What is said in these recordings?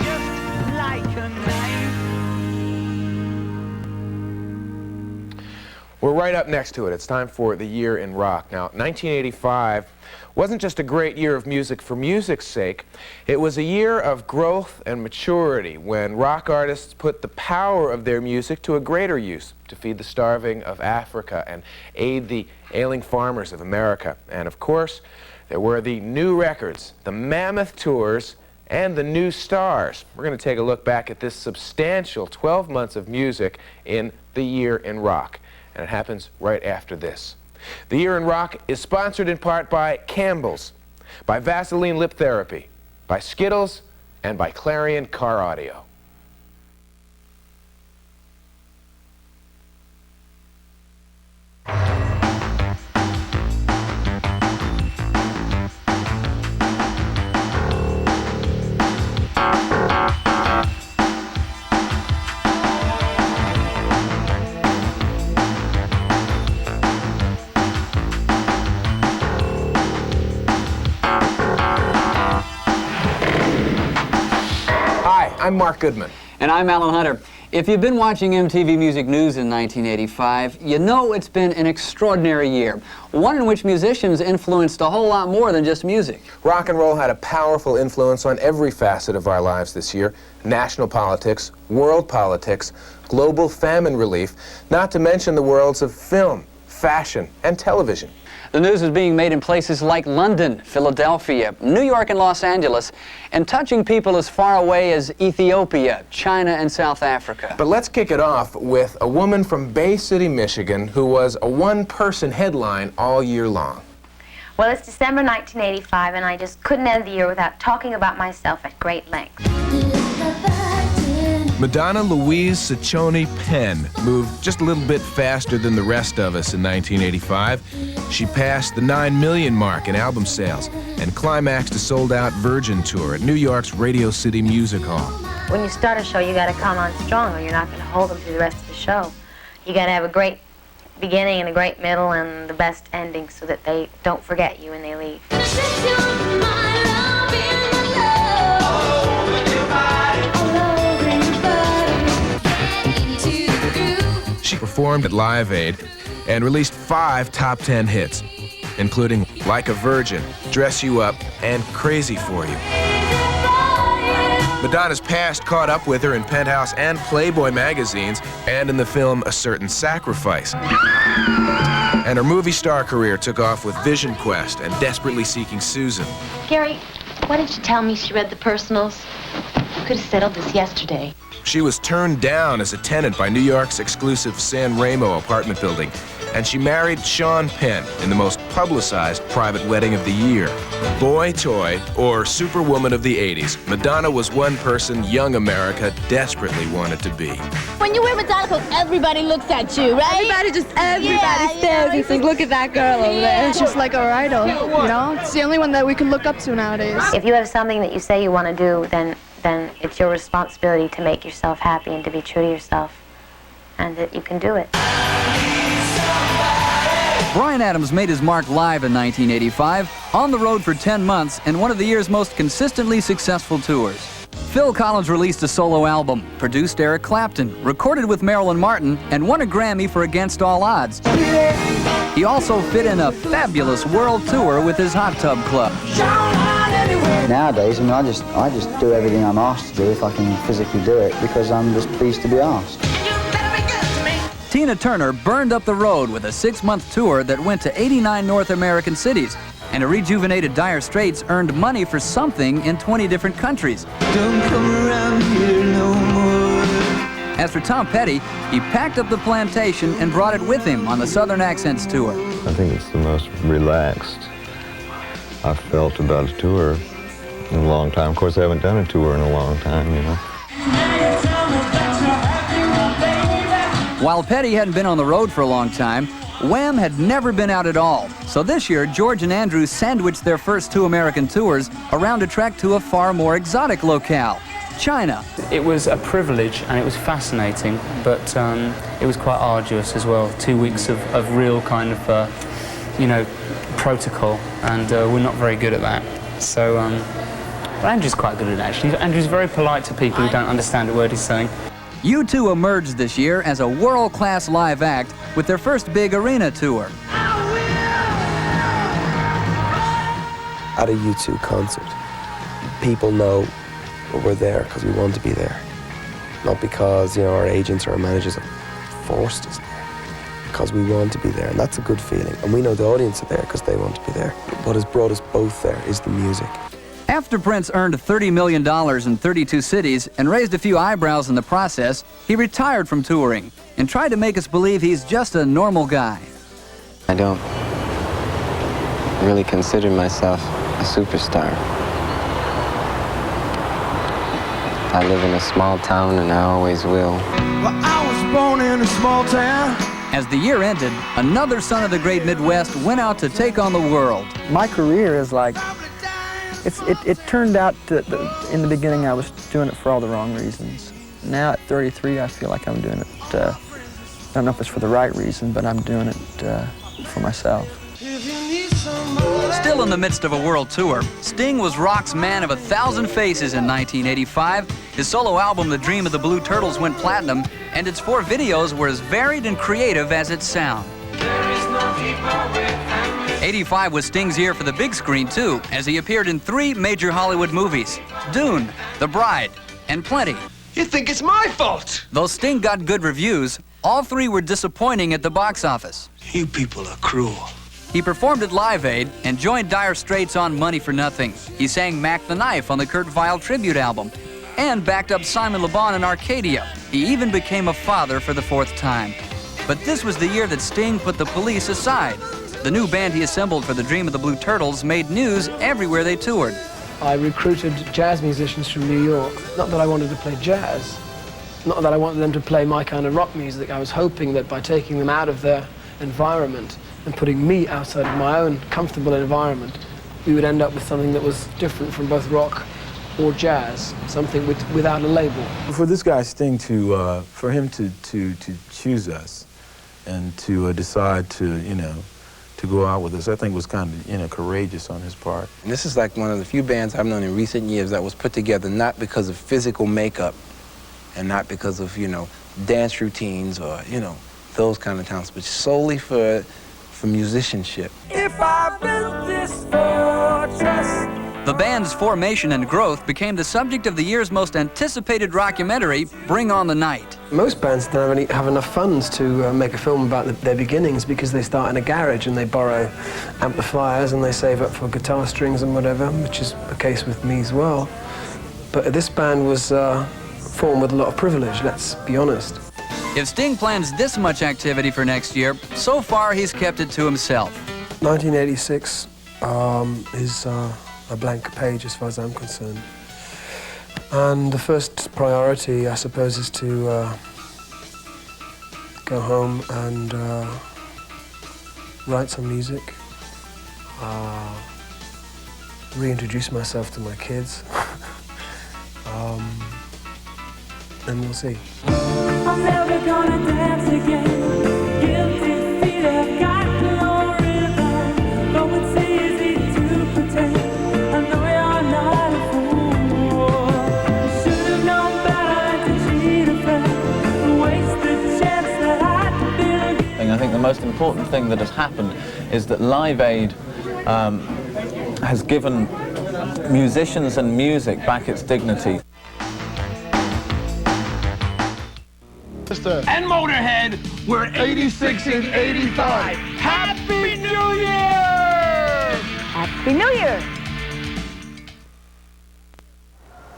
just like a knife. We're right up next to it. It's time for the year in rock. Now, 1985 wasn't just a great year of music for music's sake. It was a year of growth and maturity when rock artists put the power of their music to a greater use to feed the starving of Africa and aid the ailing farmers of America. And of course, there were the new records, the mammoth tours, and the new stars. We're going to take a look back at this substantial 12 months of music in the year in rock. And it happens right after this. The Year in Rock is sponsored in part by Campbell's, by Vaseline Lip Therapy, by Skittles, and by Clarion Car Audio. I'm Mark Goodman. And I'm Alan Hunter. If you've been watching MTV Music News in 1985, you know it's been an extraordinary year, one in which musicians influenced a whole lot more than just music. Rock and roll had a powerful influence on every facet of our lives this year. National politics, world politics, global famine relief, not to mention the worlds of film, fashion, and television. The news is being made in places like London, Philadelphia, New York, and Los Angeles, and touching people as far away as Ethiopia, China, and South Africa. But let's kick it off with a woman from Bay City, Michigan, who was a one-person headline all year long. Well, it's December 1985, and I just couldn't end the year without talking about myself at great length. Madonna Louise Ciccone Penn moved just a little bit faster than the rest of us in 1985. She passed the 9 million mark in album sales and climaxed a sold-out Virgin tour at New York's Radio City Music Hall. When you start a show, you got to come on strong, or you're not going to hold them through the rest of the show. You got to have a great beginning and a great middle and the best ending so that they don't forget you when they leave. She performed at Live Aid and released 5 top 10 hits, including Like a Virgin, Dress You Up, and Crazy For You. Madonna's past caught up with her in Penthouse and Playboy magazines and in the film A Certain Sacrifice. And her movie star career took off with Vision Quest and Desperately Seeking Susan. Gary, why didn't you tell me she read the personals? You could have settled this yesterday. She was turned down as a tenant by New York's exclusive San Remo apartment building, and she married Sean Penn in the most publicized private wedding of the year. Boy toy, or superwoman of the 80s, Madonna was one person young America desperately wanted to be. When you wear Madonna clothes, everybody looks at you, right? Everybody stares and thinks, look at that girl over there. It's just like our idol, you know? It's the only one that we can look up to nowadays. If you have something that you say you want to do, then it's your responsibility to make yourself happy and to be true to yourself, and that you can do it. Bryan Adams made his mark live in 1985, on the road for 10 months, and one of the year's most consistently successful tours. Phil Collins released a solo album, produced Eric Clapton, recorded with Marilyn Martin, and won a Grammy for Against All Odds. He also fit in a fabulous world tour with his Hot Tub Club. Nowadays, I mean, I just do everything I'm asked to do if I can physically do it, because I'm just pleased to be asked. Tina Turner burned up the road with a 6-month tour that went to 89 North American cities, and a rejuvenated Dire Straits earned money for something in 20 different countries. Don't come around here no more. As for Tom Petty, he packed up the Plantation and brought it with him on the Southern Accents tour. I think it's the most relaxed I've felt about a tour in a long time. Of course, I haven't done a tour in a long time, you know. While Petty hadn't been on the road for a long time, Wham had never been out at all. So this year, George and Andrew sandwiched their first 2 American tours around a trek to a far more exotic locale, China. It was a privilege and it was fascinating, but it was quite arduous as well. 2 weeks of real kind of, you know, protocol, and we're not very good at that. So But Andrew's quite good at it, actually. Andrew's very polite to people who don't understand a word he's saying. U2 emerged this year as a world-class live act with their first big arena tour. At a U2 concert, people know we're there because we want to be there. Not because, you know, our agents or our managers have forced us there. Because we want to be there, and that's a good feeling. And we know the audience are there because they want to be there. What has brought us both there is the music. After Prince earned $30 million in 32 cities and raised a few eyebrows in the process, he retired from touring and tried to make us believe he's just a normal guy. I don't really consider myself a superstar. I live in a small town and I always will. Well, I was born in a small town. As the year ended, another son of the great Midwest went out to take on the world. My career is like, it turned out that in the beginning I was doing it for all the wrong reasons. Now at 33, I feel like I'm doing it, I don't know if it's for the right reason, but I'm doing it for myself. Still in the midst of a world tour, Sting was rock's man of 1,000 faces in 1985. His solo album, The Dream of the Blue Turtles, went platinum, and its 4 videos were as varied and creative as its sound. 85 was Sting's year for the big screen, too, as he appeared in 3 major Hollywood movies: Dune, The Bride, and Plenty. You think it's my fault? Though Sting got good reviews, all 3 were disappointing at the box office. You people are cruel. He performed at Live Aid and joined Dire Straits on Money for Nothing. He sang Mac the Knife on the Kurt Weill tribute album and backed up Simon Le Bon in Arcadia. He even became a father for the 4th time. But this was the year that Sting put the Police aside. The new band he assembled for The Dream of the Blue Turtles made news everywhere they toured. I recruited jazz musicians from New York. Not that I wanted to play jazz, not that I wanted them to play my kind of rock music. I was hoping that by taking them out of their environment and putting me outside of my own comfortable environment, we would end up with something that was different from both rock or jazz, something without a label. For this guy Sting for him to choose us and to decide to, you know, to go out with us, I think was kind of, you know, courageous on his part. And this is like one of the few bands I've known in recent years that was put together not because of physical makeup and not because of, you know, dance routines or, you know, those kind of talents, but solely for musicianship. If I built this fortress. The band's formation and growth became the subject of the year's most anticipated documentary, Bring On the Night. Most bands don't have enough funds to make a film about their beginnings because they start in a garage and they borrow amplifiers and they save up for guitar strings and whatever, which is the case with me as well. But this band was formed with a lot of privilege, let's be honest. If Sting plans this much activity for next year, so far he's kept it to himself. 1986 is a blank page as far as I'm concerned. And the first priority, I suppose, is to go home and write some music, reintroduce myself to my kids, and we'll see. I'm never gonna dance again. Guilty feet have got no rhythm. Though it's easy to pretend. I know you're not a fool. Should have known better to cheat a friend. Waste the chance that I could be. I think the most important thing that has happened is that Live Aid has given musicians and music back its dignity. And Motorhead, we're 86 and 85. Happy New Year! Happy New Year!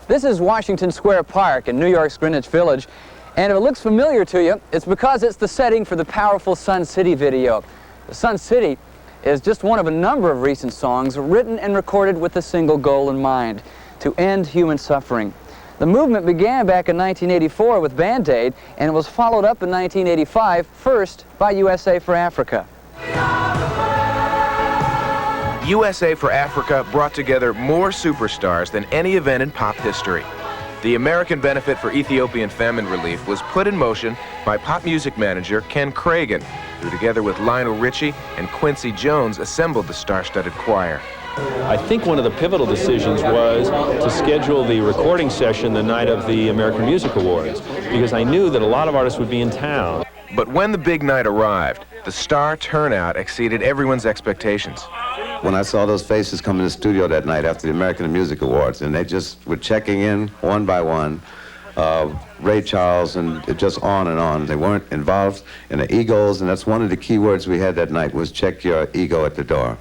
This is Washington Square Park in New York's Greenwich Village. And if it looks familiar to you, it's because it's the setting for the powerful Sun City video. The Sun City is just one of a number of recent songs written and recorded with a single goal in mind: to end human suffering. The movement began back in 1984 with Band Aid, and it was followed up in 1985, first by USA for Africa. USA for Africa brought together more superstars than any event in pop history. The American Benefit for Ethiopian Famine Relief was put in motion by pop music manager Ken Cragen, who together with Lionel Richie and Quincy Jones assembled the star-studded choir. I think one of the pivotal decisions was to schedule the recording session the night of the American Music Awards, because I knew that a lot of artists would be in town. But when the big night arrived, the star turnout exceeded everyone's expectations. When I saw those faces come in the studio that night after the American Music Awards, and they just were checking in one by one, Ray Charles and just on and on. They weren't involved in the egos, and that's one of the key words we had that night was check your ego at the door.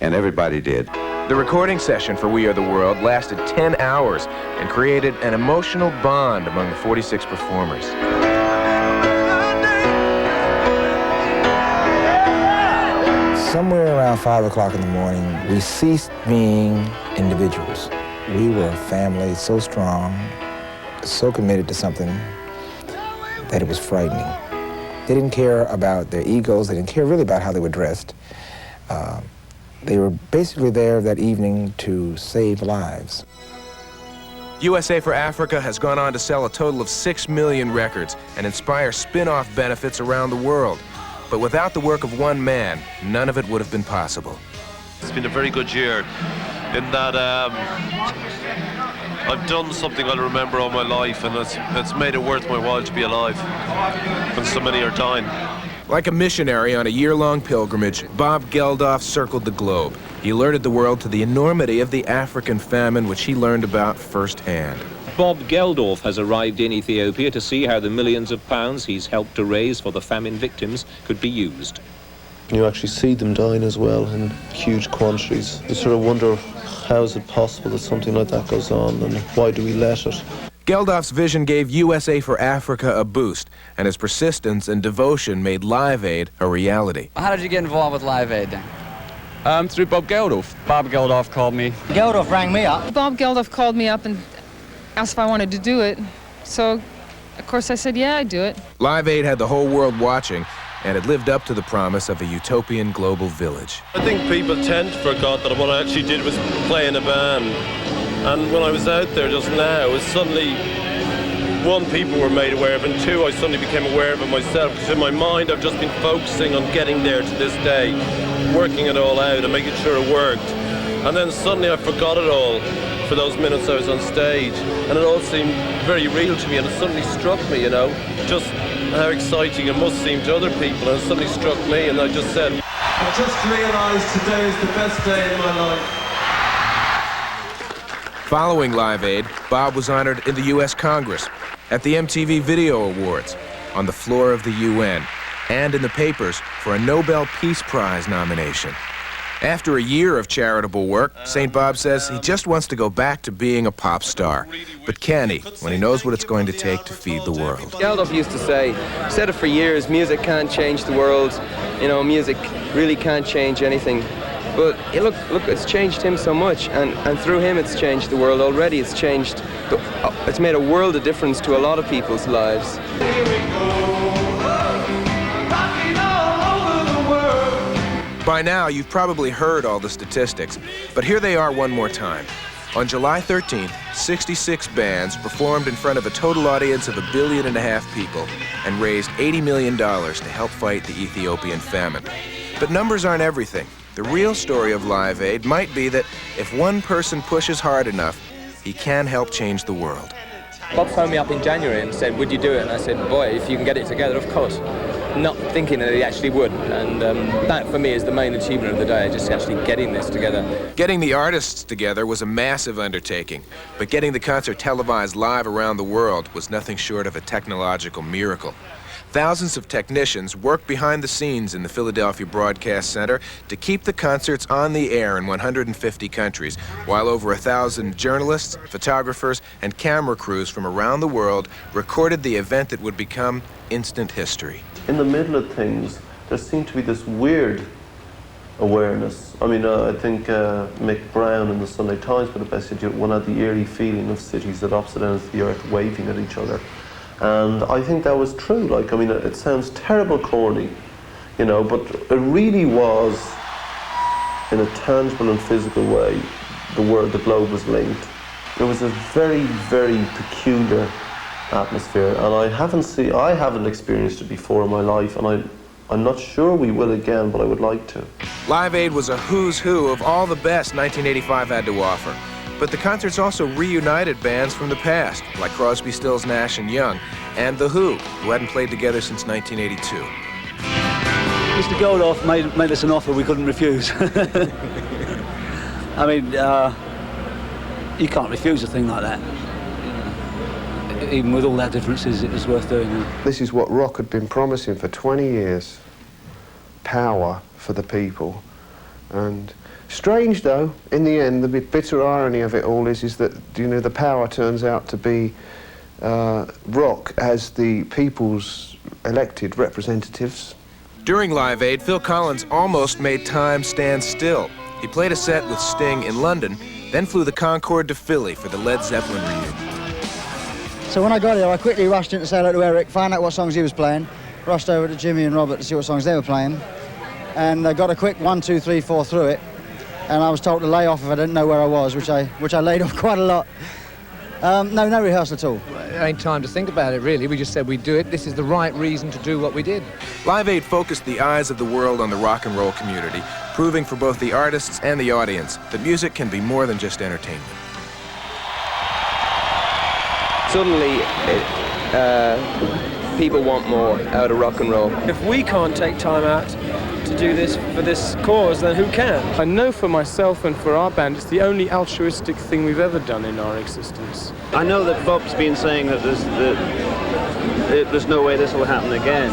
And everybody did. The recording session for We Are the World lasted 10 hours and created an emotional bond among the 46 performers. Somewhere around 5 o'clock in the morning, we ceased being individuals. We were a family so strong, so committed to something that it was frightening. They didn't care about their egos. They didn't care really about how they were dressed. They were basically there that evening to save lives. USA for Africa has gone on to sell a total of 6 million records and inspire spin-off benefits around the world. But without the work of one man, none of it would have been possible. It's been a very good year in that I've done something I'll remember all my life, and it's made it worth my while to be alive when so many are dying. Like a missionary on a year-long pilgrimage, Bob Geldof circled the globe. He alerted the world to the enormity of the African famine, which he learned about firsthand. Bob Geldof has arrived in Ethiopia to see how the millions of pounds he's helped to raise for the famine victims could be used. You actually see them dying as well in huge quantities. You sort of wonder, how is it possible that something like that goes on, and why do we let it? Geldof's vision gave USA for Africa a boost, and his persistence and devotion made Live Aid a reality. How did you get involved with Live Aid then? Through Bob Geldof. Bob Geldof called me. Geldof rang me up. Bob Geldof called me up and asked if I wanted to do it. So, of course, I said, yeah, I'd do it. Live Aid had the whole world watching, and it lived up to the promise of a utopian global village. I think people tend to forget that what I actually did was play in a band. And when I was out there just now, it was suddenly, one, people were made aware of, and two, I suddenly became aware of it myself, because in my mind I've just been focusing on getting there to this day, working it all out and making sure it worked. And then suddenly I forgot it all for those minutes I was on stage, and it all seemed very real to me, and it suddenly struck me, you know, just how exciting it must seem to other people, and it suddenly struck me, and I just said, I just realised today is the best day in my life. Following Live Aid, Bob was honored in the U.S. Congress, at the MTV Video Awards, on the floor of the UN, and in the papers for a Nobel Peace Prize nomination. After a year of charitable work, St. Bob says he just wants to go back to being a pop star. But can he, when he knows what it's going to take to feed the world? Geldof used to say, said it for years, music can't change the world. You know, music really can't change anything. But look, it's changed him so much, and through him it's changed the world already. It's changed, it's made a world of difference to a lot of people's lives. By now, you've probably heard all the statistics, but here they are one more time. On July 13th, 66 bands performed in front of a total audience of 1.5 billion people and raised $80 million to help fight the Ethiopian famine. But numbers aren't everything. The real story of Live Aid might be that if one person pushes hard enough, he can help change the world. Bob phoned me up in January and said, would you do it? And I said, boy, if you can get it together, of course. Not thinking that he actually would. And that, for me, is the main achievement of the day, just actually getting this together. Getting the artists together was a massive undertaking, but getting the concert televised live around the world was nothing short of a technological miracle. Thousands of technicians worked behind the scenes in the Philadelphia Broadcast Center to keep the concerts on the air in 150 countries, while over 1,000 journalists, photographers, and camera crews from around the world recorded the event that would become instant history. In the middle of things, there seemed to be this weird awareness. I mean, I think Mick Brown in the Sunday Times put it best, one had the eerie feeling of cities at opposite ends of the earth waving at each other. And I think that was true. Like, I mean, it sounds terrible corny, you know, but it really was, in a tangible and physical way, the globe was linked. It was a very, very peculiar atmosphere, and I haven't experienced it before in my life, and I'm not sure we will again, but I would like to. Live Aid was a who's who of all the best 1985 had to offer. But the concerts also reunited bands from the past, like Crosby, Stills, Nash & Young, and The Who hadn't played together since 1982. Mr. Geldof made us an offer we couldn't refuse. I mean, you can't refuse a thing like that. Even with all our differences, it was worth doing. This is what rock had been promising for 20 years. Power for the people. And strange, though, in the end, the bitter irony of it all is that, you know, the power turns out to be rock as the people's elected representatives. During Live Aid, Phil Collins almost made time stand still. He played a set with Sting in London, then flew the Concorde to Philly for the Led Zeppelin reunion. So when I got here, I quickly rushed in to say hello to Eric, find out what songs he was playing, rushed over to Jimmy and Robert to see what songs they were playing, and I got a quick 1, 2, 3, 4 through it, and I was told to lay off if I didn't know where I was, which I laid off quite a lot. No rehearsal at all. It ain't time to think about it, really. We just said we'd do it. This is the right reason to do what we did. Live Aid focused the eyes of the world on the rock and roll community, proving for both the artists and the audience that music can be more than just entertainment. Suddenly, people want more out of rock and roll. If we can't take time out to do this for this cause, then who can? I know for myself and for our band, it's the only altruistic thing we've ever done in our existence. I know that Bob's been saying that there's no way this will happen again,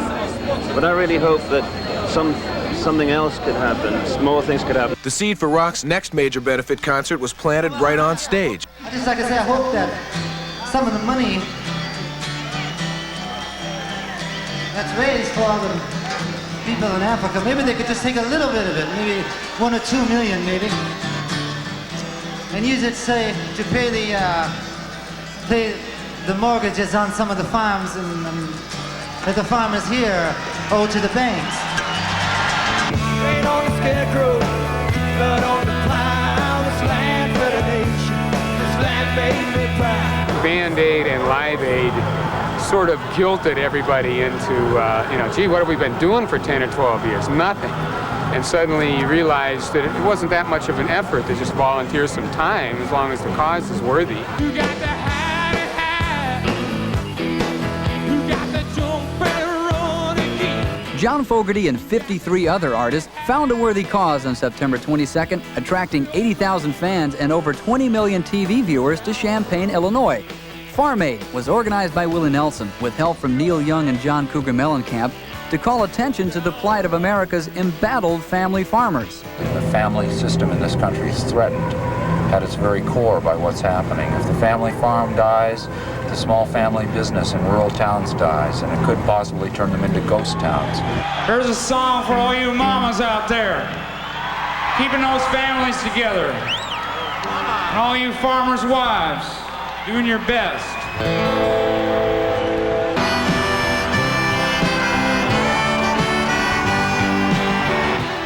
but I really hope that something else could happen, more things could happen. The seed for rock's next major benefit concert was planted right on stage. I'd just like to say I hope that some of the money that's raised for all the people in Africa, maybe they could just take a little bit of it, maybe 1 or 2 million maybe, and use it, say, to pay the mortgages on some of the farms that the farmers here owe to the banks. Rain on the scarecrow, blood on the plow, this land for the nation, this land made me proud. Band-Aid and Live Aid sort of guilted everybody into, gee, what have we been doing for 10 or 12 years? Nothing. And suddenly you realize that it wasn't that much of an effort to just volunteer some time as long as the cause is worthy. You got to have it high. You got to jump and run again. John Fogerty and 53 other artists found a worthy cause on September 22nd, attracting 80,000 fans and over 20 million TV viewers to Champaign, Illinois. Farm Aid was organized by Willie Nelson with help from Neil Young and John Cougar Mellencamp to call attention to the plight of America's embattled family farmers. The family system in this country is threatened at its very core by what's happening. If the family farm dies, the small family business in rural towns dies, and it could possibly turn them into ghost towns. Here's a song for all you mamas out there, keeping those families together. And all you farmers' wives, doing your best.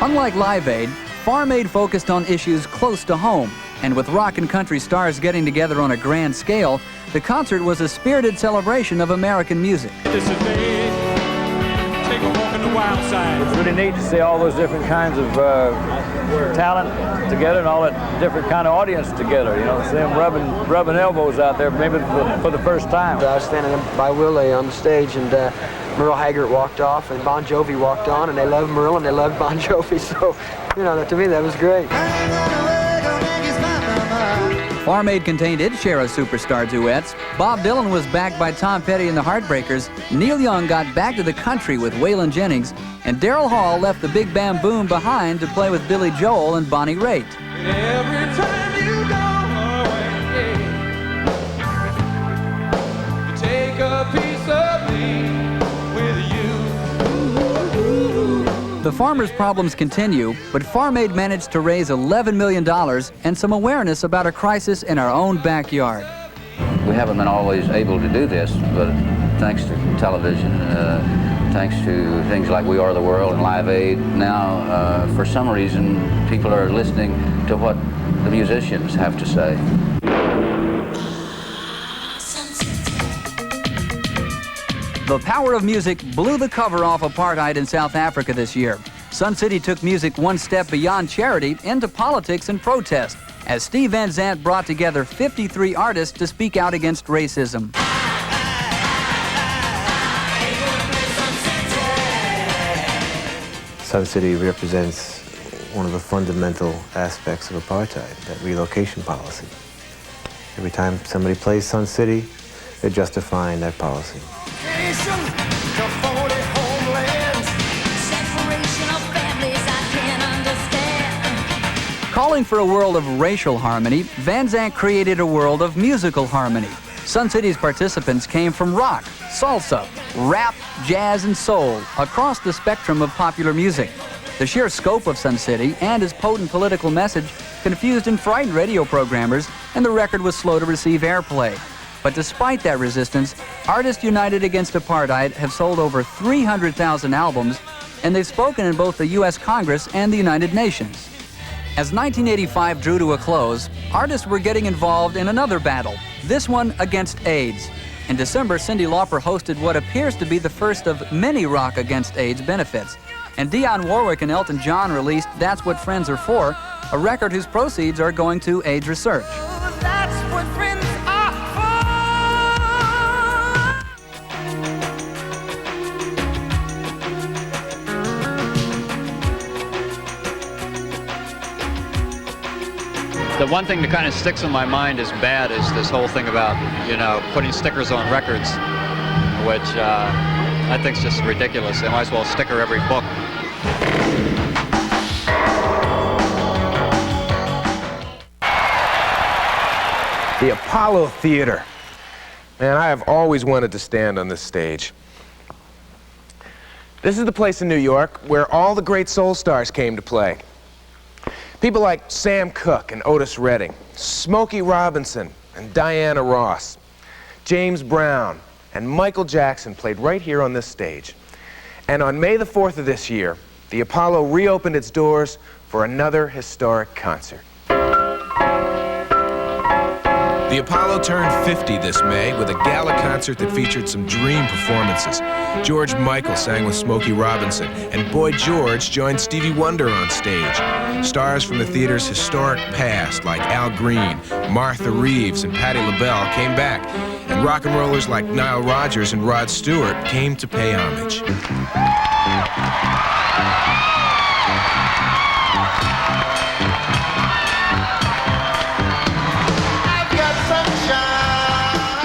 Unlike Live Aid, Farm Aid focused on issues close to home, and with rock and country stars getting together on a grand scale, the concert was a spirited celebration of American music. This is me. Take a walk in the wild side. It's really neat to see all those different kinds of talent together and all that different kind of audience together. You know, see them rubbing elbows out there, maybe for the first time. I was standing by Willie on the stage, and Merle Haggard walked off, and Bon Jovi walked on, and they loved Merle and they loved Bon Jovi. So, you know, to me that was great. Farm Aid contained its share of superstar duets. Bob Dylan was backed by Tom Petty and the Heartbreakers. Neil Young got back to the country with Waylon Jennings. And Daryl Hall left the Big Bam Boom behind to play with Billy Joel and Bonnie Raitt. Every time you go away, you take a piece of me with you. The farmers' problems continue, but Farm Aid managed to raise $11 million and some awareness about a crisis in our own backyard. We haven't been always able to do this, but thanks to television, thanks to things like We Are the World and Live Aid, now, for some reason, people are listening to what the musicians have to say. The power of music blew the cover off apartheid in South Africa this year. Sun City took music one step beyond charity into politics and protest, as Steve Van Zandt brought together 53 artists to speak out against racism. Sun City represents one of the fundamental aspects of apartheid, that relocation policy. Every time somebody plays Sun City, they're justifying that policy. Calling for a world of racial harmony, Van Zandt created a world of musical harmony. Sun City's participants came from rock, salsa, rap, jazz, and soul across the spectrum of popular music. The sheer scope of Sun City and his potent political message confused and frightened radio programmers, and the record was slow to receive airplay. But despite that resistance, artists united against apartheid have sold over 300,000 albums, and they've spoken in both the U.S. Congress and the United Nations. As 1985 drew to a close, artists were getting involved in another battle, this one against AIDS. In December, Cyndi Lauper hosted what appears to be the first of many Rock Against AIDS benefits. And Dionne Warwick and Elton John released That's What Friends Are For, a record whose proceeds are going to AIDS research. That's what friends are The one thing that kind of sticks in my mind as bad is this whole thing about, you know, putting stickers on records, which I think is just ridiculous. They might as well sticker every book. The Apollo Theater. Man, I have always wanted to stand on this stage. This is the place in New York where all the great soul stars came to play. People like Sam Cooke and Otis Redding, Smokey Robinson and Diana Ross, James Brown and Michael Jackson played right here on this stage. And on May the 4th of this year, the Apollo reopened its doors for another historic concert. The Apollo turned 50 this May with a gala concert that featured some dream performances. George Michael sang with Smokey Robinson, and Boy George joined Stevie Wonder on stage. Stars from the theater's historic past, like Al Green, Martha Reeves, and Patti LaBelle, came back, and rock and rollers like Nile Rodgers and Rod Stewart came to pay homage.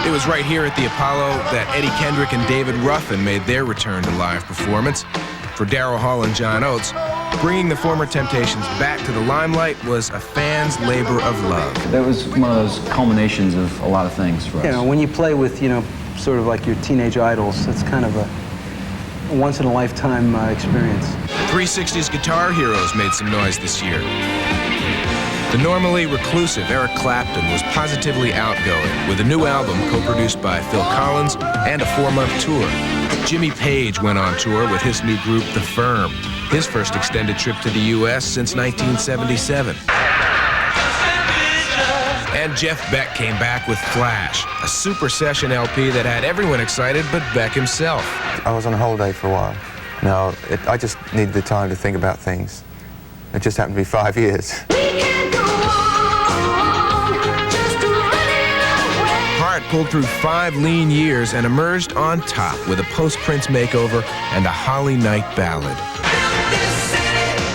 It was right here at the Apollo that Eddie Kendrick and David Ruffin made their return to live performance. For Daryl Hall and John Oates, bringing the former Temptations back to the limelight was a fan's labor of love. That was one of those culminations of a lot of things for us. You know, when you play with, you know, sort of like your teenage idols, it's kind of a once-in-a-lifetime experience. 360's Guitar Heroes made some noise this year. The normally reclusive Eric Clapton was positively outgoing with a new album co-produced by Phil Collins and a 4-month tour. Jimmy Page went on tour with his new group, The Firm, his first extended trip to the U.S. since 1977. And Jeff Beck came back with Flash, a super session LP that had everyone excited but Beck himself. I was on a holiday for a while. Now, I just needed the time to think about things. It just happened to be 5 years. Hart pulled through 5 lean years and emerged on top with a post-Prince makeover and a Holly Night ballad.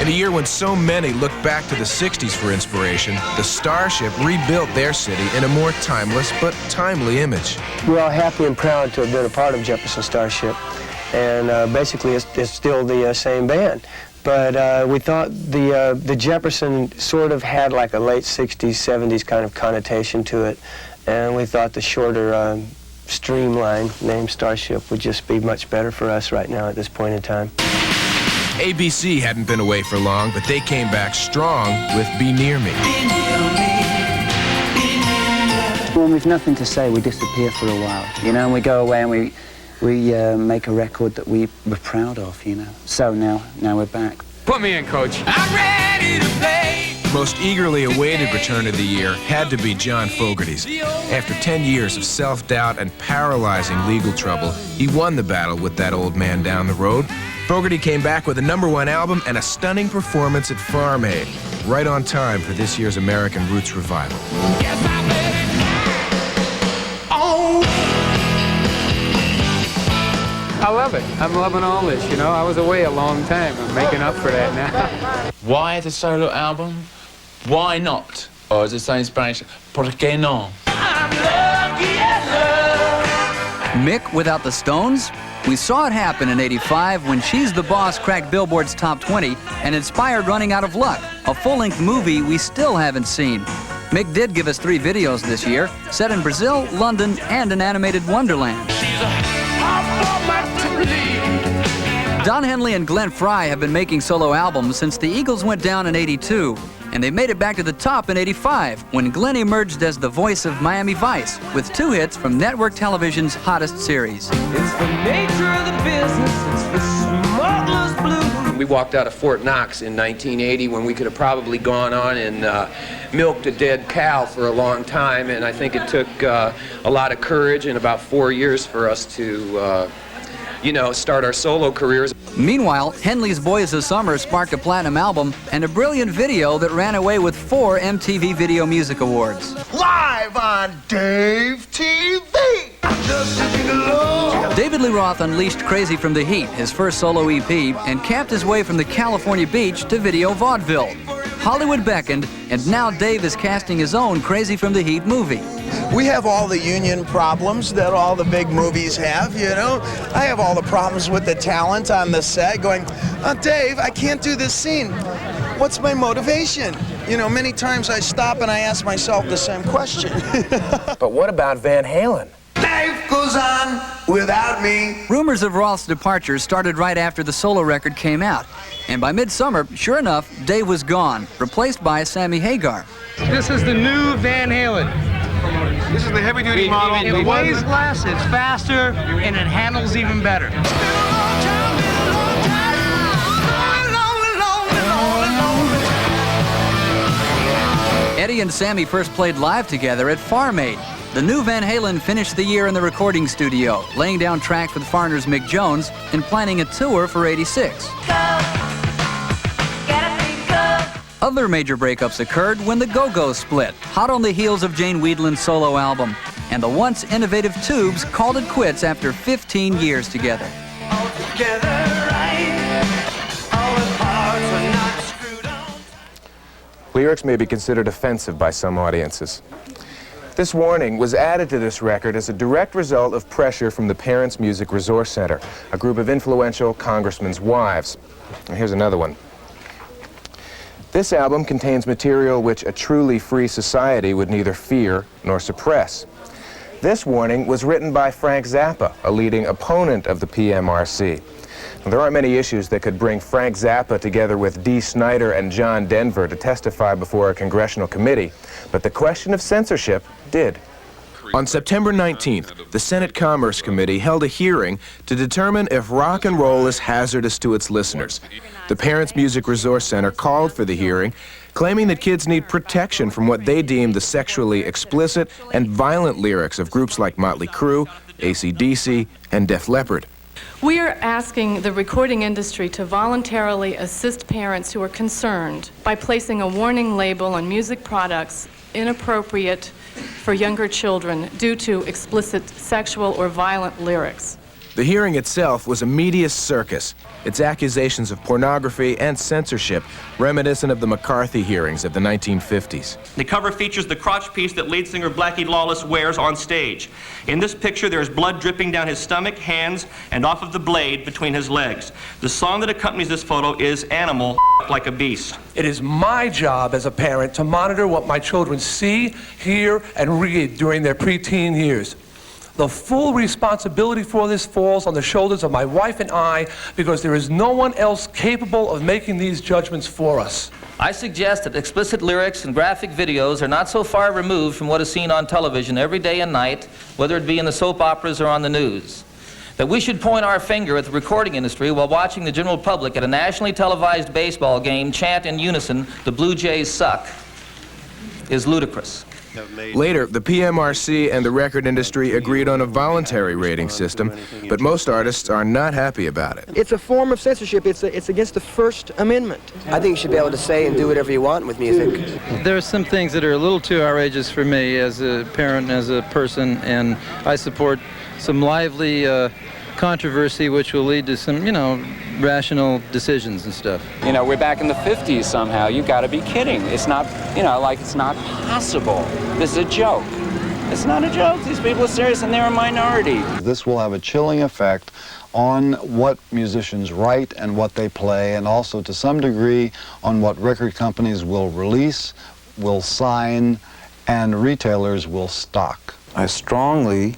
In a year when so many looked back to the 60s for inspiration, the Starship rebuilt their city in a more timeless but timely image. We're all happy and proud to have been a part of Jefferson Starship, and basically it's still the same band. But we thought the Jefferson sort of had like a late 60s, 70s kind of connotation to it, and we thought the shorter, streamlined name Starship would just be much better for us right now at this point in time. ABC hadn't been away for long, but they came back strong with Be Near Me. When we've nothing to say, we disappear for a while, you know, and we go away and we make a record that we're proud of, you know. So now we're back. Put me in, Coach. I'm ready to play. most eagerly awaited return of the year had to be John Fogerty's. After 10 years of self-doubt and paralyzing legal trouble, he won the battle with that old man down the road. Fogerty came back with a #1 album and a stunning performance at Farm Aid, right on time for this year's American Roots Revival. I love it. I'm loving all this, you know. I was away a long time. I'm making up for that now. Why the solo album? Why not? Or as it says in Spanish, ¿por qué no? Mick without the Stones? We saw it happen in '85 when She's the Boss cracked Billboard's top 20 and inspired Running Out of Luck, a full-length movie we still haven't seen. Mick did give us 3 videos this year, set in Brazil, London, and an animated Wonderland. Don Henley and Glenn Frey have been making solo albums since the Eagles went down in '82, and they made it back to the top in '85 when Glenn emerged as the voice of Miami Vice with 2 hits from network television's hottest series. It's the nature of the business, it's the smuggler's blues. We walked out of Fort Knox in 1980 when we could have probably gone on and milked a dead cow for a long time, and I think it took a lot of courage and about 4 years for us to start our solo careers. Meanwhile, Henley's Boys of Summer sparked a platinum album and a brilliant video that ran away with 4 MTV Video Music Awards. Live on Dave TV! David Lee Roth unleashed Crazy from the Heat, his first solo EP, and camped his way from the California beach to video vaudeville. Hollywood beckoned, and now Dave is casting his own Crazy from the Heat movie. We have all the union problems that all the big movies have, you know. I have all the problems with the talent on the set going, Dave, I can't do this scene. What's my motivation? You know, many times I stop and I ask myself the same question. But what about Van Halen? Life goes on without me. Rumors of Roth's departure started right after the solo record came out. And by midsummer, sure enough, Dave was gone, replaced by Sammy Hagar. This is the new Van Halen. This is the heavy-duty model. It weighs less, it's faster, and it handles even better. Eddie and Sammy first played live together at Farm Aid. The new Van Halen finished the year in the recording studio, laying down tracks with Foreigner's Mick Jones and planning a tour for '86. Other major breakups occurred when the Go-Go's split, hot on the heels of Jane Wiedlin's solo album. And the once innovative Tubes called it quits after 15 years together. Lyrics may be considered offensive by some audiences. This warning was added to this record as a direct result of pressure from the Parents Music Resource Center, a group of influential congressmen's wives. And here's another one. This album contains material which a truly free society would neither fear nor suppress. This warning was written by Frank Zappa, a leading opponent of the PMRC. Now, there aren't many issues that could bring Frank Zappa together with Dee Snider and John Denver to testify before a congressional committee, but the question of censorship did. On September 19th, the Senate Commerce Committee held a hearing to determine if rock and roll is hazardous to its listeners. The Parents Music Resource Center called for the hearing, claiming that kids need protection from what they deem the sexually explicit and violent lyrics of groups like Motley Crue, AC/DC, and Def Leppard. We are asking the recording industry to voluntarily assist parents who are concerned by placing a warning label on music products inappropriate for younger children due to explicit sexual or violent lyrics. The hearing itself was a media circus, its accusations of pornography and censorship reminiscent of the McCarthy hearings of the 1950s. The cover features the crotch piece that lead singer Blackie Lawless wears on stage. In this picture, there is blood dripping down his stomach, hands, and off of the blade between his legs. The song that accompanies this photo is Animal, Like a Beast. It is my job as a parent to monitor what my children see, hear, and read during their preteen years. The full responsibility for this falls on the shoulders of my wife and I because there is no one else capable of making these judgments for us. I suggest that explicit lyrics and graphic videos are not so far removed from what is seen on television every day and night, whether it be in the soap operas or on the news. that we should point our finger at the recording industry while watching the general public at a nationally televised baseball game chant in unison, "The Blue Jays suck," is ludicrous. Later, the PMRC and the record industry agreed on a voluntary rating system, but most artists are not happy about it. It's a form of censorship. It's against the First Amendment. I think you should be able to say and do whatever you want with music. There are some things that are a little too outrageous for me as a parent, as a person, and I support some lively controversy which will lead to some, rational decisions and stuff. We're back in the 50s somehow. You gotta be kidding. It's not, it's not possible. This is a joke. It's not a joke. These people are serious and they're a minority. This will have a chilling effect on what musicians write and what they play, and also to some degree on what record companies will release, will sign, and retailers will stock. I strongly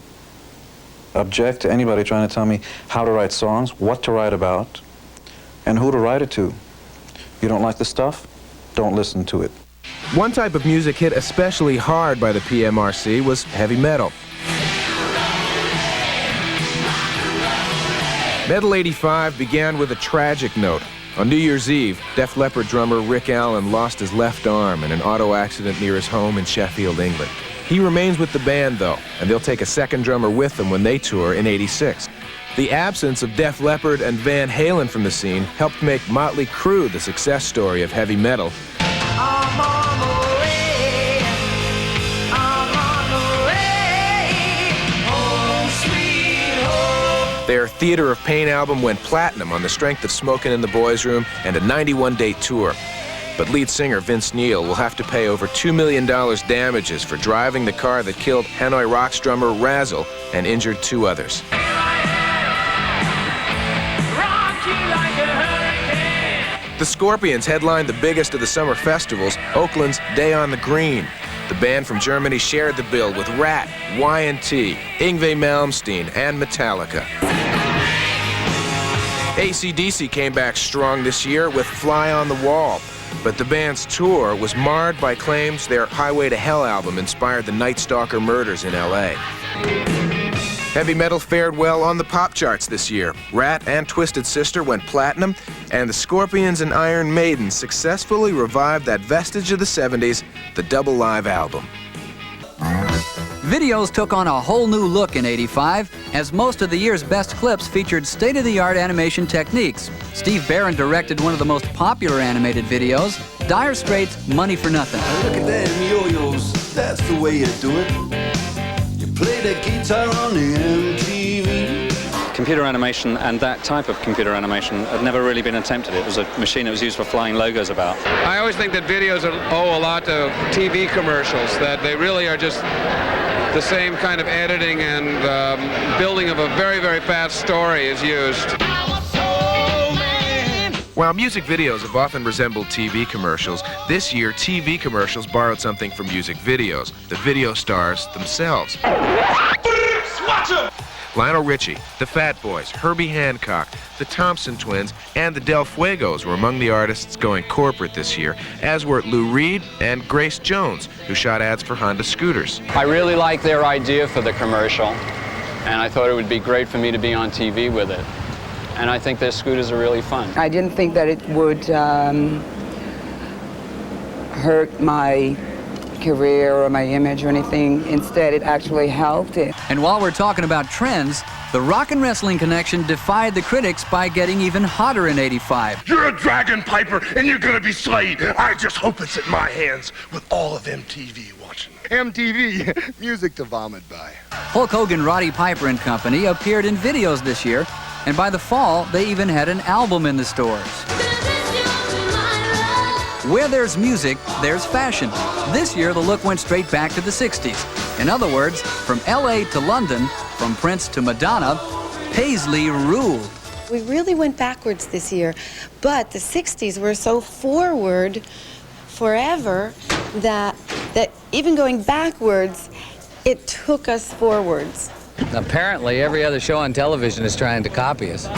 object to anybody trying to tell me how to write songs, what to write about, and who to write it to. You don't like the stuff? Don't listen to it. One type of music hit especially hard by the PMRC was heavy metal. Metal 85 began with a tragic note. On New Year's Eve, Def Leppard drummer Rick Allen lost his left arm in an auto accident near his home in Sheffield, England. He remains with the band, though, and they'll take a second drummer with them when they tour in '86. The absence of Def Leppard and Van Halen from the scene helped make Motley Crue the success story of heavy metal. Their Theater of Pain album went platinum on the strength of Smokin' in the Boys' Room and a 91-day tour. But lead singer Vince Neil will have to pay over $2 million damages for driving the car that killed Hanoi Rocks drummer Razzle and injured 2 others. The Scorpions headlined the biggest of the summer festivals, Oakland's Day on the Green. The band from Germany shared the bill with Rat, Y&T, Yngwie Malmsteen, and Metallica. AC/DC came back strong this year with Fly on the Wall, but the band's tour was marred by claims their Highway to Hell album inspired the Night Stalker murders in L.A. Heavy metal fared well on the pop charts this year. Rat and Twisted Sister went platinum, and the Scorpions and Iron Maiden successfully revived that vestige of the 70s, the Double Live album. Videos took on a whole new look in '85, as most of the year's best clips featured state-of-the-art animation techniques. Steve Barron directed one of the most popular animated videos, Dire Straits' Money for Nothing. Look at them yo-yos, that's the way you do it. You play the guitar on the MTV. Computer animation and that type of computer animation had never really been attempted. It was a machine that was used for flying logos about. I always think that videos owe a lot to TV commercials, that they really are just the same kind of editing and building of a very, very fast story is used. While music videos have often resembled TV commercials, this year TV commercials borrowed something from music videos, the video stars themselves. Watch 'em! Lionel Richie, the Fat Boys, Herbie Hancock, the Thompson Twins, and the Del Fuegos were among the artists going corporate this year, as were Lou Reed and Grace Jones, who shot ads for Honda scooters. I really like their idea for the commercial, and I thought it would be great for me to be on TV with it. And I think their scooters are really fun. I didn't think that it would hurt my career or my image or anything. Instead, it actually helped it. And while we're talking about trends, the Rock and Wrestling Connection defied the critics by getting even hotter in '85. You're a dragon piper and you're gonna be slayed. I just hope it's in my hands with all of MTV watching. MTV, music to vomit by. Hulk Hogan, Roddy Piper and Company appeared in videos this year, and by the fall, they even had an album in the stores. Where there's music, there's fashion. This year, the look went straight back to the 60s. In other words, from LA to London, from Prince to Madonna, Paisley ruled. We really went backwards this year, but the 60s were so forward forever that even going backwards, it took us forwards. Apparently, every other show on television is trying to copy us.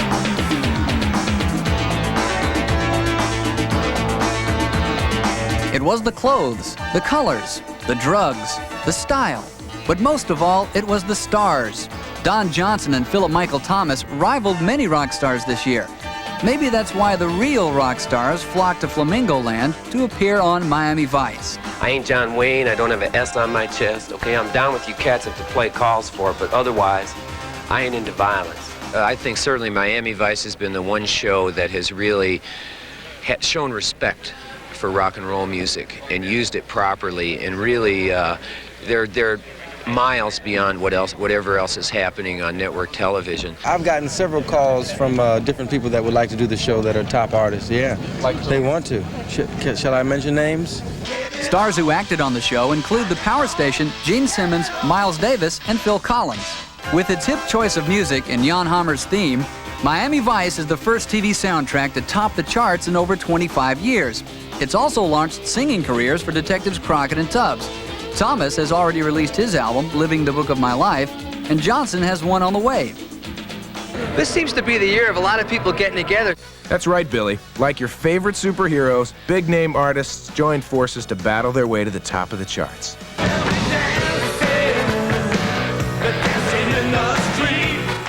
It was the clothes, the colors, the drugs, the style, but most of all, it was the stars. Don Johnson and Philip Michael Thomas rivaled many rock stars this year. Maybe that's why the real rock stars flocked to Flamingo Land to appear on Miami Vice. I ain't John Wayne, I don't have an S on my chest, okay? I'm down with you cats if the play calls for it, but otherwise, I ain't into violence. I think certainly Miami Vice has been the one show that has really shown respect for rock and roll music and used it properly, and really they're miles beyond whatever else is happening on network television. I've gotten several calls from different people that would like to do the show that are top artists. Yeah, they want to. Shall I mention names? Stars who acted on the show include the Power Station, Gene Simmons, Miles Davis, and Phil Collins. With its hip choice of music and Jan Hammer's theme, Miami Vice is the first TV soundtrack to top the charts in over 25 years. It's also launched singing careers for detectives Crockett and Tubbs. Thomas has already released his album, Living the Book of My Life, and Johnson has one on the way. This seems to be the year of a lot of people getting together. That's right, Billy. Like your favorite superheroes, big-name artists join forces to battle their way to the top of the charts.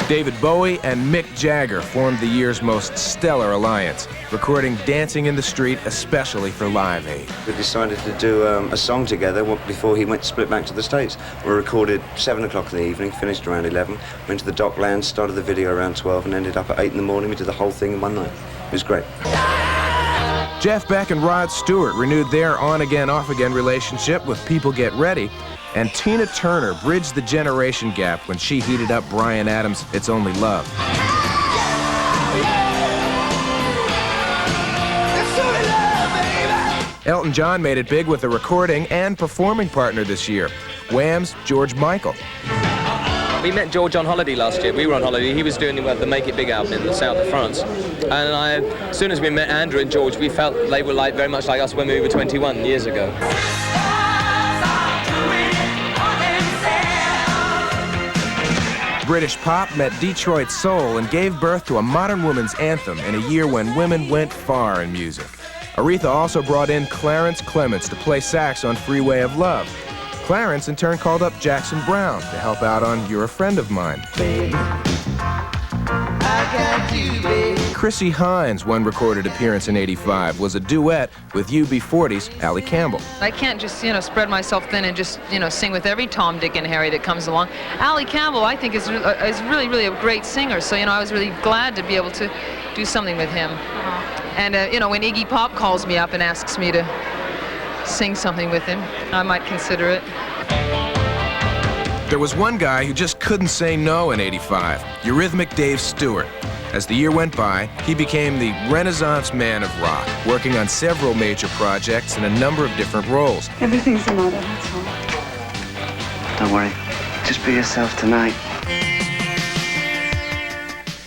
David Bowie and Mick Jagger formed the year's most stellar alliance, recording Dancing in the Street especially for Live Aid. We decided to do a song together before he went to split back to the States. We recorded 7 o'clock in the evening, finished around 11, went to the Docklands, started the video around 12, and ended up at 8 in the morning. We did the whole thing in one night. It was great. Jeff Beck and Rod Stewart renewed their on-again, off-again relationship with People Get Ready, and Tina Turner bridged the generation gap when she heated up Bryan Adams' It's Only Love. Elton John made it big with a recording and performing partner this year, Wham's George Michael. We met George on holiday last year. We were on holiday. He was doing the Make It Big album in the south of France. And as soon as we met Andrew and George, we felt they were very much like us when we were 21 years ago. British pop met Detroit soul and gave birth to a modern woman's anthem in a year when women went far in music. Aretha also brought in Clarence Clements to play sax on Freeway of Love. Clarence in turn called up Jackson Browne to help out on You're a Friend of Mine. Baby, I got you, baby. Chrissie Hynde's one recorded appearance in '85 was a duet with UB40's Allie Campbell. I can't just, spread myself thin and just, sing with every Tom, Dick, and Harry that comes along. Allie Campbell, I think, is really, really a great singer. So, I was really glad to be able to do something with him. And, when Iggy Pop calls me up and asks me to sing something with him, I might consider it. There was one guy who just couldn't say no in '85, Eurythmic Dave Stewart. As the year went by, he became the Renaissance man of rock, working on several major projects in a number of different roles. Everything's in order, that's all. Don't worry. Just be yourself tonight.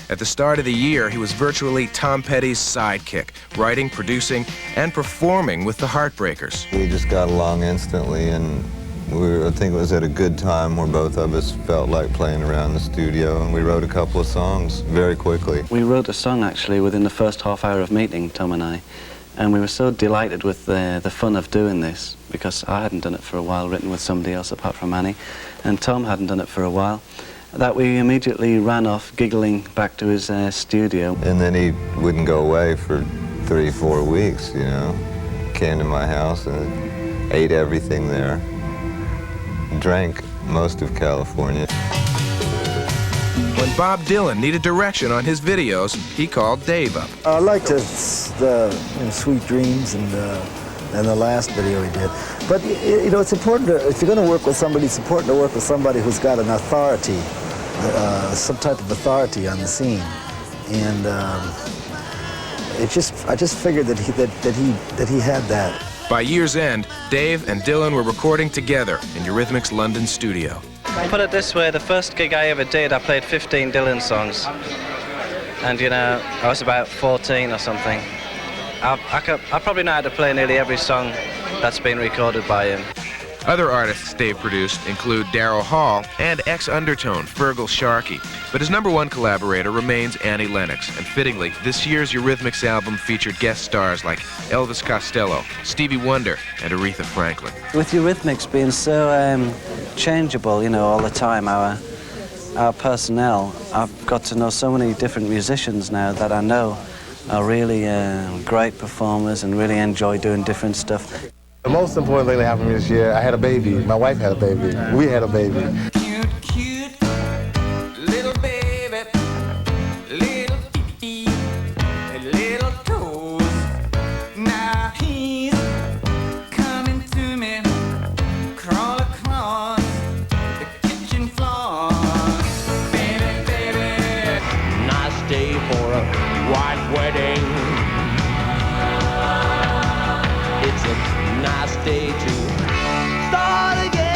At the start of the year, he was virtually Tom Petty's sidekick, writing, producing, and performing with the Heartbreakers. We just got along instantly, and I think it was at a good time where both of us felt like playing around the studio, and we wrote a couple of songs very quickly. We wrote a song, actually, within the first half hour of meeting, Tom and I, and we were so delighted with the fun of doing this, because I hadn't done it for a while, written with somebody else apart from Annie, and Tom hadn't done it for a while, that we immediately ran off, giggling, back to his studio. And then he wouldn't go away for 3-4 weeks, Came to my house and ate everything there. Drank most of California. When Bob Dylan needed direction on his videos, he called Dave up. I liked Sweet Dreams and the last video he did. But it's important if you're going to work with somebody, it's important to work with somebody who's got an authority, some type of authority on the scene. And I just figured that he had that. By year's end, Dave and Dylan were recording together in Eurythmic's London studio. Put it this way, the first gig I ever did, I played 15 Dylan songs. And, I was about 14 or something. I probably know how to play nearly every song that's been recorded by him. Other artists Dave produced include Daryl Hall and ex-Undertone Fergal Sharkey, but his #1 collaborator remains Annie Lennox, and fittingly, this year's Eurythmics album featured guest stars like Elvis Costello, Stevie Wonder, and Aretha Franklin. With Eurythmics being so changeable, all the time, our our personnel, I've got to know so many different musicians now that I know are really great performers and really enjoy doing different stuff. The most important thing that happened to me this year, I had a baby. My wife had a baby. We had a baby. Little baby, little feet, little toes. Now he's coming to me, crawl across the kitchen floor. Baby, baby, nice day for a white wedding. It's a nice day to start again.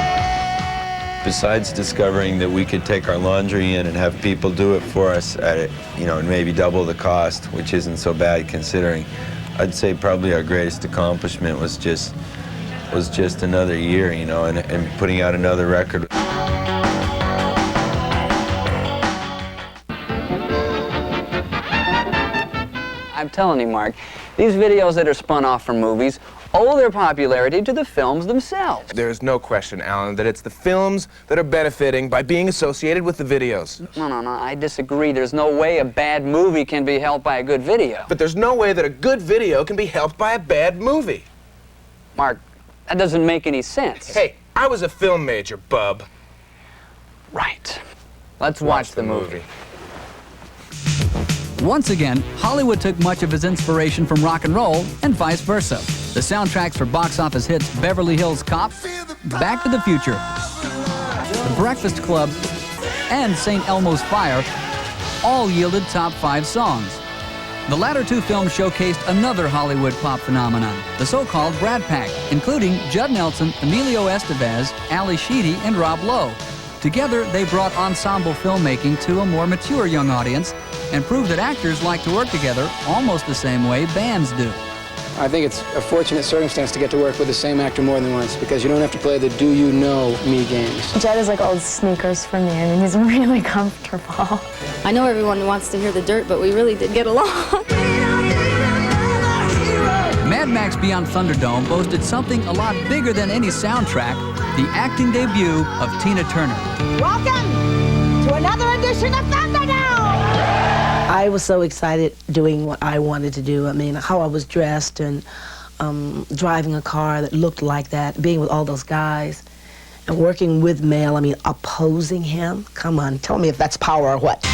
Besides discovering that we could take our laundry in and have people do it for us at, maybe double the cost, which isn't so bad considering, I'd say probably our greatest accomplishment was just another year, and putting out another record. I'm telling you, Mark, these videos that are spun off from movies owe their popularity to the films themselves. There's no question, Alan, that it's the films that are benefiting by being associated with the videos. No, I disagree. There's no way a bad movie can be helped by a good video. But there's no way that a good video can be helped by a bad movie. Mark, that doesn't make any sense. Hey, I was a film major, bub. Right. Let's watch the movie. Once again, Hollywood took much of its inspiration from rock and roll and vice versa. The soundtracks for box office hits Beverly Hills Cop, Back to the Future, The Breakfast Club, and St. Elmo's Fire all yielded top 5 songs. The latter two films showcased another Hollywood pop phenomenon, the so-called Brat Pack, including Judd Nelson, Emilio Estevez, Ali Sheedy, and Rob Lowe. Together, they brought ensemble filmmaking to a more mature young audience and proved that actors like to work together almost the same way bands do. I think it's a fortunate circumstance to get to work with the same actor more than once because you don't have to play the do you know me games. Judd is like old sneakers for me. I mean, he's really comfortable. I know everyone wants to hear the dirt, but we really did get along. Mad Max Beyond Thunderdome boasted something a lot bigger than any soundtrack, the acting debut of Tina Turner. Welcome to another edition of Thunderdome! I was so excited doing what I wanted to do. I mean, how I was dressed and driving a car that looked like that, being with all those guys, and working with Mel, I mean, opposing him. Come on, tell me if that's power or what.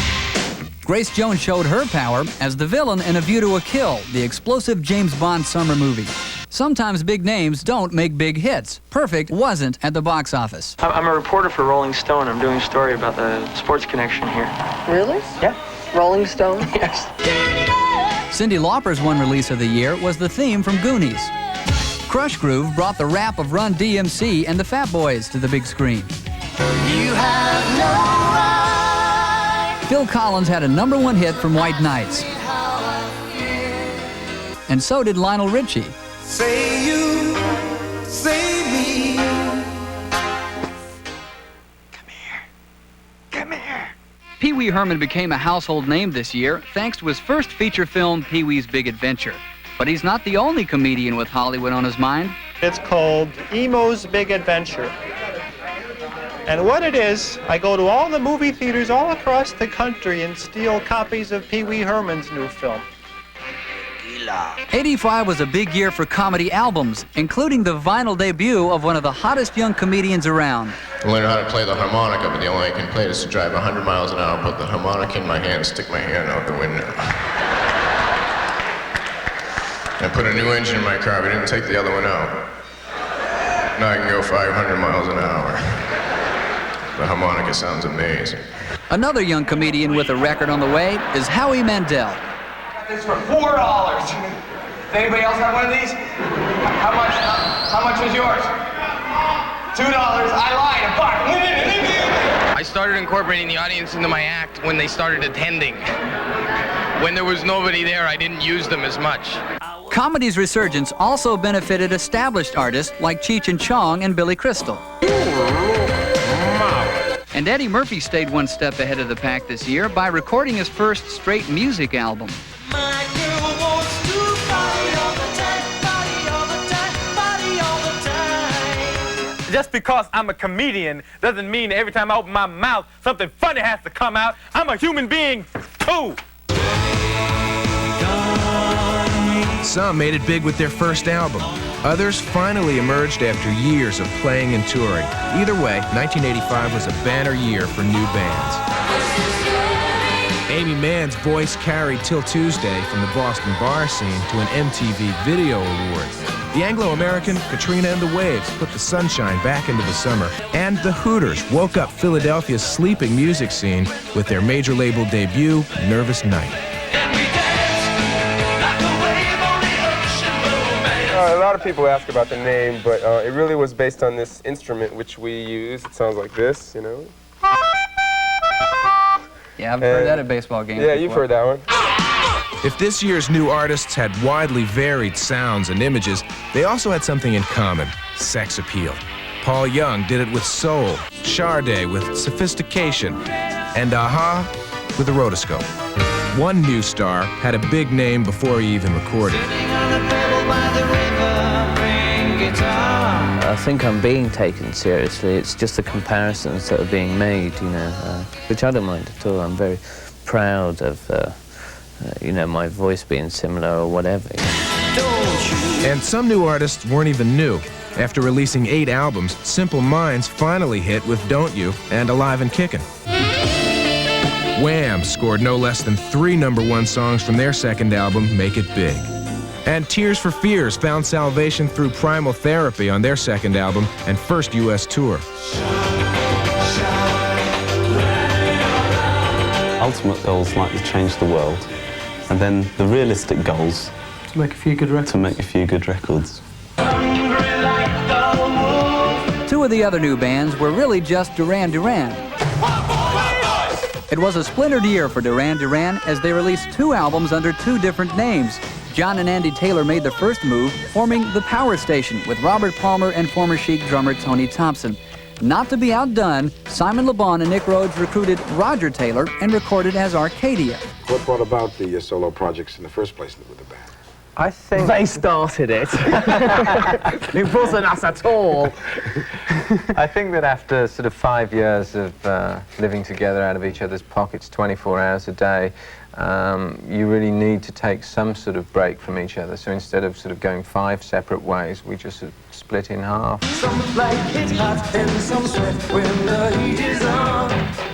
Grace Jones showed her power as the villain in A View to a Kill, the explosive James Bond summer movie. Sometimes big names don't make big hits. Perfect wasn't at the box office. I'm a reporter for Rolling Stone. I'm doing a story about the sports connection here. Really? Yeah. Rolling Stone? Yes. Cyndi Lauper's one release of the year was the theme from Goonies. Crush Groove brought the rap of Run DMC and the Fat Boys to the big screen. You have no right. Phil Collins had a #1 hit from White Nights. And so did Lionel Richie. Say you, say me. Pee Wee Herman became a household name this year thanks to his first feature film, Pee Wee's Big Adventure. But he's not the only comedian with Hollywood on his mind. It's called Emo's Big Adventure. And what it is, I go to all the movie theaters all across the country and steal copies of Pee Wee Herman's new film. '85 was a big year for comedy albums, including the vinyl debut of one of the hottest young comedians around. I learned how to play the harmonica, but the only way I can play it is to drive 100 miles an hour, put the harmonica in my hand, stick my hand out the window. I put a new engine in my car, but didn't take the other one out. Now I can go 500 miles an hour. The harmonica sounds amazing. Another young comedian with a record on the way is Howie Mandel. This for $4. Does anybody else have one of these? How much was yours? $2. I lied, $1. I started incorporating the audience into my act when they started attending. When there was nobody there, I didn't use them as much. Comedy's resurgence also benefited established artists like Cheech and Chong and Billy Crystal. And Eddie Murphy stayed one step ahead of the pack this year by recording his first straight music album. Just because I'm a comedian doesn't mean every time I open my mouth, something funny has to come out. I'm a human being, too. Some made it big with their first album. Others finally emerged after years of playing and touring. Either way, 1985 was a banner year for new bands. Amy Mann's voice carried Till Tuesday from the Boston bar scene to an MTV Video Award. The Anglo-American Katrina and the Waves put the sunshine back into the summer. And the Hooters woke up Philadelphia's sleeping music scene with their major label debut, Nervous Night. A lot of people ask about the name, but it really was based on this instrument which we use. It sounds like this, you know. Yeah, I've heard that at baseball games. Yeah, you've heard that one. If this year's new artists had widely varied sounds and images, they also had something in common: sex appeal. Paul Young did it with soul, Sade with sophistication, and Aha with a rotoscope. One new star had a big name before he even recorded. I think I'm being taken seriously. It's just the comparisons that are being made, you know, which I don't mind at all. I'm very proud of, you know, my voice being similar or whatever. And some new artists weren't even new. After releasing 8 albums, Simple Minds finally hit with Don't You and Alive and Kickin'. Wham! Scored no less than 3 #1 songs from their second album, Make It Big. And Tears for Fears found salvation through Primal Therapy on their second album and first U.S. tour. Ultimate goals like to change the world, and then the realistic goals To make a few good records. to make a few good records. 2 of the other new bands were really just Duran Duran. It was a splintered year for Duran Duran as they released 2 albums under 2 different names. John and Andy Taylor made the first move, forming The Power Station with Robert Palmer and former Chic drummer Tony Thompson. Not to be outdone, Simon Le Bon and Nick Rhodes recruited Roger Taylor and recorded as Arcadia. What brought about the solo projects in the first place with the band? I think they started it. It wasn't us at all. I think that after sort of 5 years of living together out of each other's pockets 24 hours a day, you really need to take some sort of break from each other. So instead of sort of going 5 separate ways, we just sort of split in half.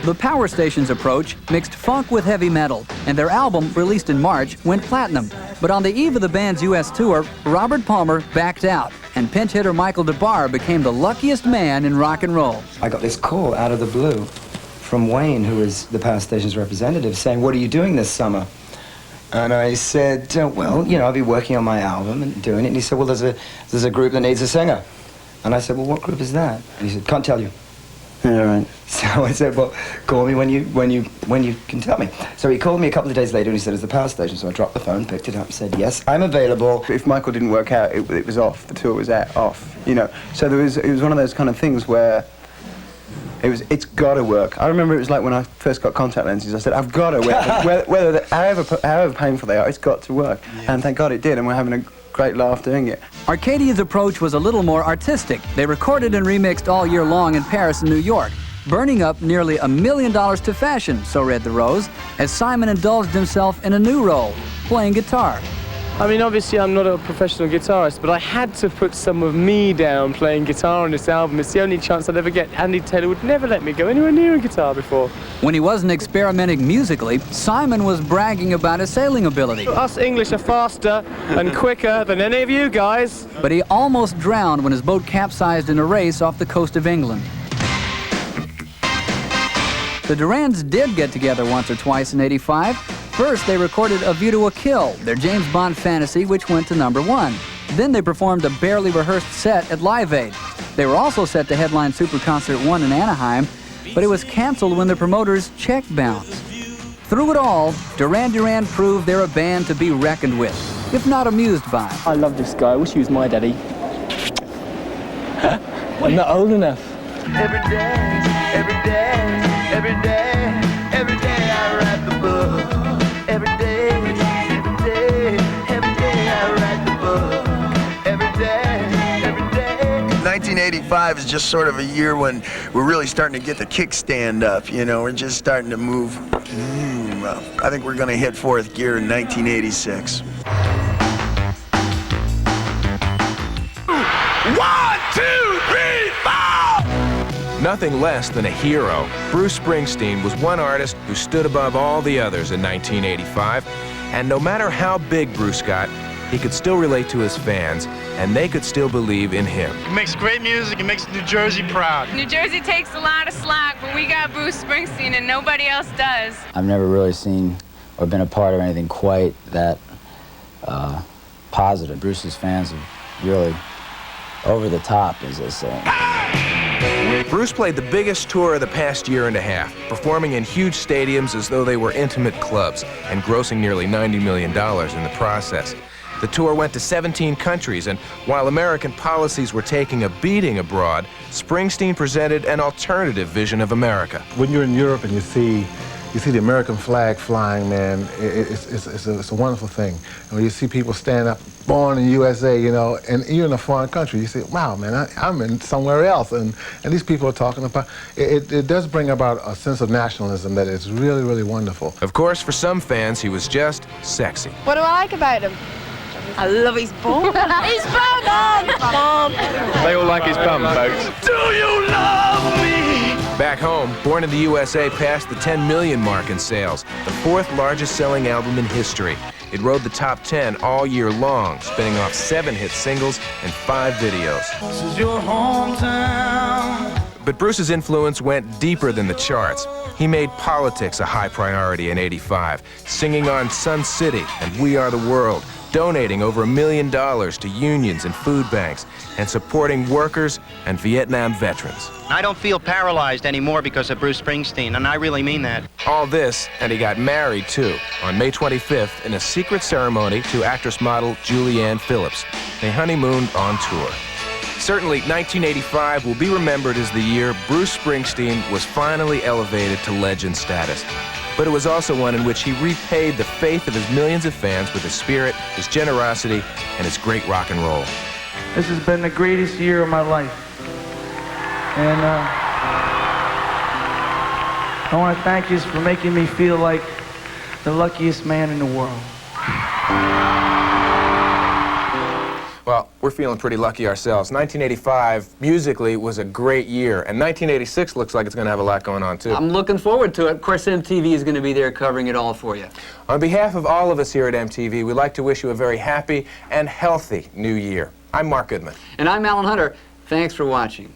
The Power Station's approach mixed funk with heavy metal, and their album, released in March, went platinum. But on the eve of the band's U.S. tour, Robert Palmer backed out, and pinch hitter Michael DeBar became the luckiest man in rock and roll. I got this call out of the blue from Wayne, who is the Power Station's representative, saying, "What are you doing this summer?" And I said, well, you know, I'll be working on my album and doing it. And he said, well, there's a group that needs a singer. And I said, well, what group is that? And he said, can't tell you. Yeah, right. So I said, well, call me when you can tell me. So he called me a couple of days later and he said, it's the Power Station. So I dropped the phone, picked it up and said, yes, I'm available. If Michael didn't work out, it was off. The tour was off, you know. So it was one of those kind of things where it's got to work. I remember it was like when I first got contact lenses. I said, I've got to wear them. However painful they are, it's got to work. Yeah. And thank God it did, and we're having a great laugh doing it. Arcadia's approach was a little more artistic. They recorded and remixed all year long in Paris and New York, burning up nearly $1 million to fashion, so read The Rose, as Simon indulged himself in a new role, playing guitar. I mean, obviously I'm not a professional guitarist, but I had to put some of me down playing guitar on this album. It's the only chance I'd ever get. Andy Taylor would never let me go anywhere near a guitar before. When he wasn't experimenting musically, Simon was bragging about his sailing ability. Us English are faster and quicker than any of you guys. But he almost drowned when his boat capsized in a race off the coast of England. The Durans did get together once or twice in '85. First, they recorded A View to a Kill, their James Bond fantasy, which went to #1. Then they performed a barely rehearsed set at Live Aid. They were also set to headline Super Concert 1 in Anaheim, but it was canceled when the promoters check bounced. Through it all, Duran Duran proved they're a band to be reckoned with, if not amused by. I love this guy. I wish he was my daddy. I'm not old enough. Every day, every day, every day, every day I write the book. Every day, every day, every day I write the book. Every day, every day. 1985. 1985 is just sort of a year when we're really starting to get the kickstand up, you know. We're just starting to move. I think we're going to hit fourth gear in 1986. 1, 2, 3, 4! Nothing less than a hero, Bruce Springsteen was one artist who stood above all the others in 1985. And no matter how big Bruce got, he could still relate to his fans, and they could still believe in him. He makes great music. He makes New Jersey proud. New Jersey takes a lot of slack, but we got Bruce Springsteen, and nobody else does. I've never really seen or been a part of anything quite that positive. Bruce's fans are really over the top, as they say. Bruce played the biggest tour of the past year and a half, performing in huge stadiums as though they were intimate clubs and grossing nearly $90 million in the process. The tour went to 17 countries, and while American policies were taking a beating abroad, Springsteen presented an alternative vision of America. When you're in Europe and you see the American flag flying, man, it's a wonderful thing. And when you see people stand up, born in the USA, you know, and you're in a foreign country, you say, wow, man, I'm in somewhere else. And these people are talking about, it does bring about a sense of nationalism that is really, really wonderful. Of course, for some fans, he was just sexy. What do I like about him? I love his bum. His bum! They all like his bum, folks. Do you love me? Back home, Born in the USA passed the 10 million mark in sales, the fourth largest selling album in history. It rode the top 10 all year long, spinning off 7 hit singles and 5 videos. This is your hometown. But Bruce's influence went deeper than the charts. He made politics a high priority in '85, singing on Sun City and We Are the World, donating over $1 million to unions and food banks, and supporting workers and Vietnam veterans. I don't feel paralyzed anymore because of Bruce Springsteen, and I really mean that. All this, and he got married, too, on May 25th in a secret ceremony to actress-model Julianne Phillips. They honeymooned on tour. Certainly, 1985 will be remembered as the year Bruce Springsteen was finally elevated to legend status. But it was also one in which he repaid the faith of his millions of fans with his spirit, his generosity, and his great rock and roll. This has been the greatest year of my life. And I want to thank you for making me feel like the luckiest man in the world. Well, we're feeling pretty lucky ourselves. 1985, musically, was a great year, and 1986 looks like it's going to have a lot going on, too. I'm looking forward to it. Of course, MTV is going to be there covering it all for you. On behalf of all of us here at MTV, we'd like to wish you a very happy and healthy new year. I'm Mark Goodman. And I'm Alan Hunter. Thanks for watching.